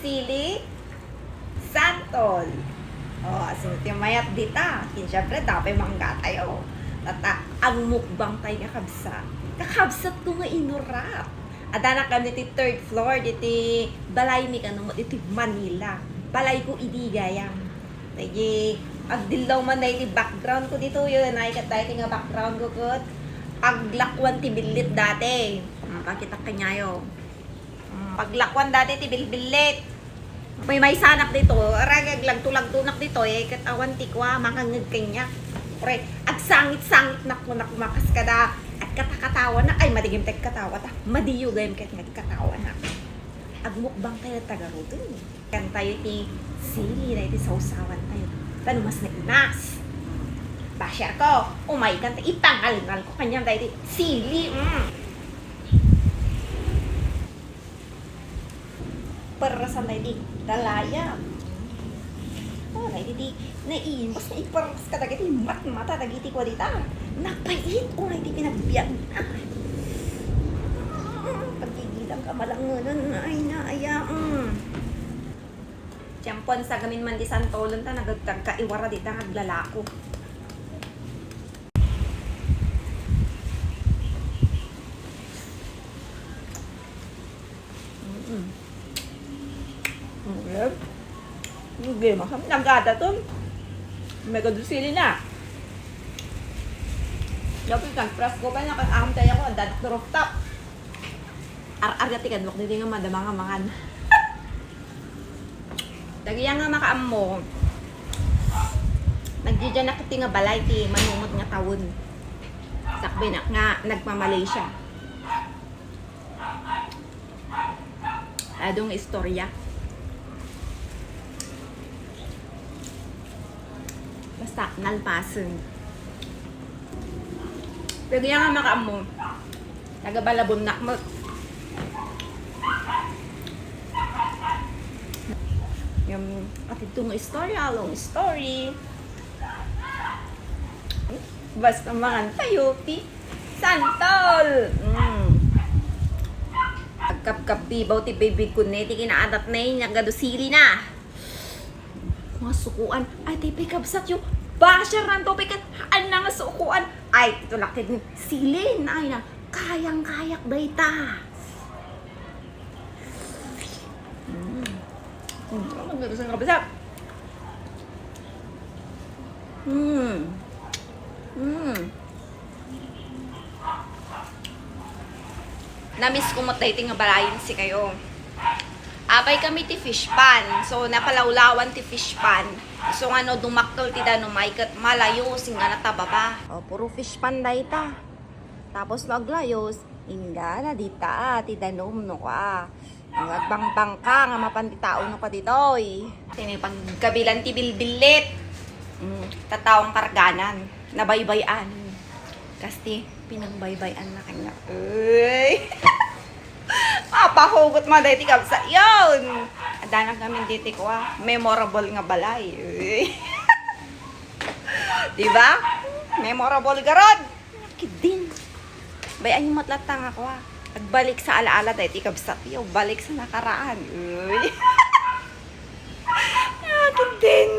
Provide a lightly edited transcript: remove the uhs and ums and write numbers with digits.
sili, santol. Oh, suti mayat dita. Siyempre, tapay mangga tayo. Tata, ang mukbang tayo kakabsa. Kakabsat ko nga inurat. Adana kami ti third floor, diti balay mi kanong diti Manila. Balay ko idigayang. Lagi, agdilaw man na iti background ko dito yun. Naikat tayo nga background ko kot. Paglakwan ti bilit dati. Pakita kanyayo. Paglakwan dati ti bilbilit. May sanak dito, ragag lang tulag-tunak dito, katawan ti kwa, makangag kanya. Pre, at sangit-sangit na ko makas kada, at katakatawa na, ay madigim tayo katawa ta, madiyo gayam kahit katawa na. Agmukbang tayo tagaruto. Kan tayo ti sili na iti sausawan tayo. Tano mas nainas. Basyar ko, umay kan tayo, itangal-ngal ko kanyang tayo ti sili. Parasan tayo di dalaya. Oh, na di naiimbas na iparas ka dagiti mata dagiti ko dita. Napait o na di pinagbiag na. Pagigilang ka malangunan ay naaya. Tiyampon sa gamin man di santolon ta nagagtag ka iwara dita ngaglalako. Hindi, nagada to. May kadusili na. Dapat nag-press ko pa, nakakaham tayo ako, ang dadat rooftop. Ar-ar-gati ka, duwak hindi nga madamang-amangan. Dagiyan nga makaam mo. Nagdidyan na kati nga balay, ti manungot nga tawon. Sakbi na nga, nagma-Malaysia. Adong istorya. Basta, nalpasan. Pero yan nga makaam mo. Nagabalabon na mo. Yung katitong istorya, long story. Basta mga tayo, ti santol. Pagkap-kap bibaw ti baby ko na, ti kinaadat na yun, nagadusili na. Mga sukuan, ay ti pikabsat yung basyar ng topikan, haan na nga sukuan. Ay, ito lakit ni silin, ay na, kayang-kayak dayta. Ang ganda sa kabasap. Namiss ko matay nga balayin si kayo. Apay kami ti fish pan. So, napalawlawan ti fish pan. So, ano, dumaktol ti danumay kat malayo, singa na tababa. O, puro fish pan day ta. Tapos, maglayos, inga na dita, ti danom no ka. Nagbang-bang ka, nga mapantitao no ka ditoy. Tinipagkabilan ti bilbilit. Tatawang karganan, nabaybayan. Kasi, pinangbaybayan na kanya. Uy! Mapahugot mo dahil tikap sa yun. Adanang kami dito ko memorable nga balay. Diba? Memorable garod. Kidin. Bayan yung matlatang ako Pagbalik sa alaala dahil tikap sa tiyo. Balik sa nakaraan. Kidin.